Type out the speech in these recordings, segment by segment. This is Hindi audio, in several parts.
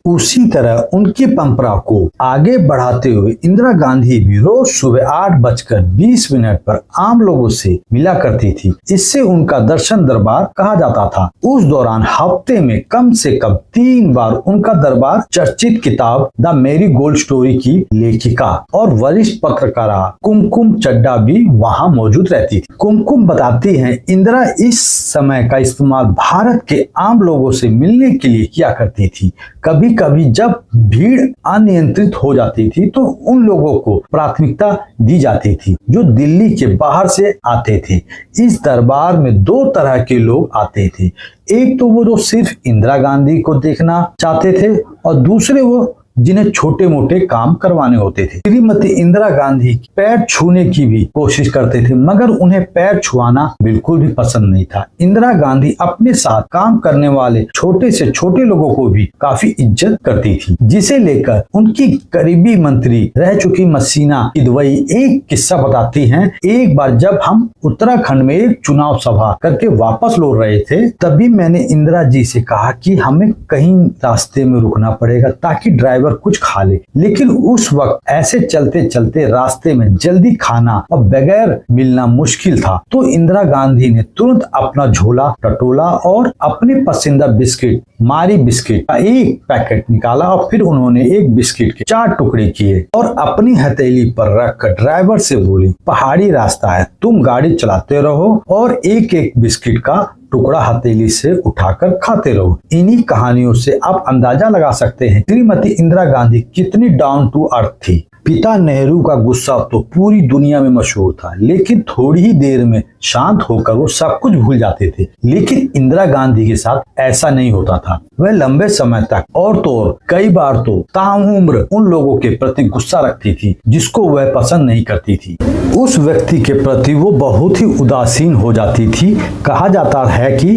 उसी तरह उनकी परंपरा को आगे बढ़ाते हुए इंदिरा गांधी भी रोज सुबह 8:20 पर आम लोगों से मिला करती थी। इससे उनका दर्शन दरबार कहा जाता था। उस दौरान हफ्ते में कम से कम 3 बार उनका दरबार चर्चित किताब द मेरी गोल्ड स्टोरी की लेखिका और वरिष्ठ पत्रकार कुमकुम चड्ढा भी वहां मौजूद रहती थी। कुमकुम बताती हैं, इंदिरा इस समय का इस्तेमाल भारत के आम लोगों से मिलने के लिए किया करती थी। कभी कभी जब भीड़ अनियंत्रित हो जाती थी तो उन लोगों को प्राथमिकता दी जाती थी जो दिल्ली के बाहर से आते थे। इस दरबार में 2 तरह के लोग आते थे। एक तो वो जो सिर्फ इंदिरा गांधी को देखना चाहते थे और दूसरे वो जिन्हें छोटे मोटे काम करवाने होते थे। श्रीमती इंदिरा गांधी पैर छूने की भी कोशिश करते थे, मगर उन्हें पैर छुआना बिल्कुल भी पसंद नहीं था। इंदिरा गांधी अपने साथ काम करने वाले छोटे से छोटे लोगों को भी काफी इज्जत करती थी, जिसे लेकर उनकी करीबी मंत्री रह चुकी मसीना किदवई एक किस्सा बताती हैं। एक बार जब हम उत्तराखंड में एक चुनाव सभा करके वापस लौट रहे थे, तभी मैंने इंदिरा जी से कहा कि हमें कहीं रास्ते में रुकना पड़ेगा ताकि ड्राइवर कुछ खा ले। लेकिन उस वक्त ऐसे चलते चलते रास्ते में जल्दी खाना और बगैर मिलना मुश्किल था। तो इंदिरा गांधी ने तुरंत अपना झोला टटोला और अपने पसंदीदा बिस्किट मारी बिस्किट का एक पैकेट निकाला और फिर उन्होंने एक बिस्किट के 4 टुकड़े किए और अपनी हथेली पर रखकर ड्राइवर से बोली, पहाड़ी रास्ता है, तुम गाड़ी चलाते रहो और एक एक बिस्किट का टुकड़ा हथेली से उठाकर खाते रहो। इन्हीं कहानियों से आप अंदाजा लगा सकते हैं श्रीमती इंदिरा गांधी कितनी डाउन टू अर्थ थी। पिता नेहरू का गुस्सा तो पूरी दुनिया में मशहूर था, लेकिन थोड़ी ही देर में शांत होकर वो सब कुछ भूल जाते थे। लेकिन इंदिरा गांधी के साथ ऐसा नहीं होता था। वह लंबे समय तक और तो और कई बार तो ताउम्र उन लोगों के प्रति गुस्सा रखती थी जिसको वह पसंद नहीं करती थी। उस व्यक्ति के प्रति वो बहुत ही उदासीन हो जाती थी। कहा जाता है कि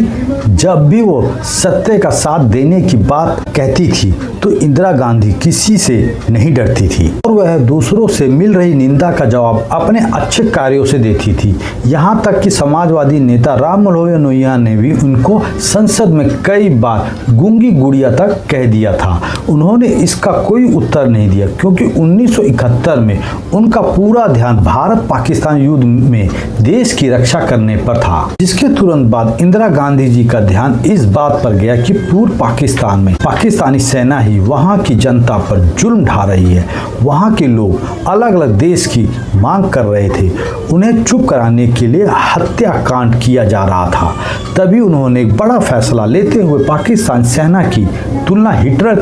जब भी वो सत्य का साथ देने की बात कहती थी तो इंदिरा गांधी किसी से नहीं डरती थी और वह दूसरों से मिल रही निंदा का जवाब अपने अच्छे कार्यों से देती थी। यहाँ तक कि समाजवादी नेता राम मनोहर लोहिया ने भी उनको संसद में कई बार गूंगी गुड़िया तक कह दिया था। उन्होंने इसका कोई उत्तर नहीं दिया क्योंकि 1971 में उनका पूरा ध्यान भारत पाकिस्तान युद्ध में देश की रक्षा करने पर था, जिसके तुरंत बाद इंदिरा गांधी जी का ध्यान इस बात पर गया कि पूर्व पाकिस्तान में पाकिस्तानी सेना ही वहां की जनता पर जुल्म ढा रही है। वहां के लोग अलग अलग देश की मांग कर रहे थे, उन्हें चुप कराने के लिए हत्याकांड किया जा रहा था। तभी उन्होंने एक बड़ा फैसला लेते हुए पाकिस्तान सेना की तुलना हिटलर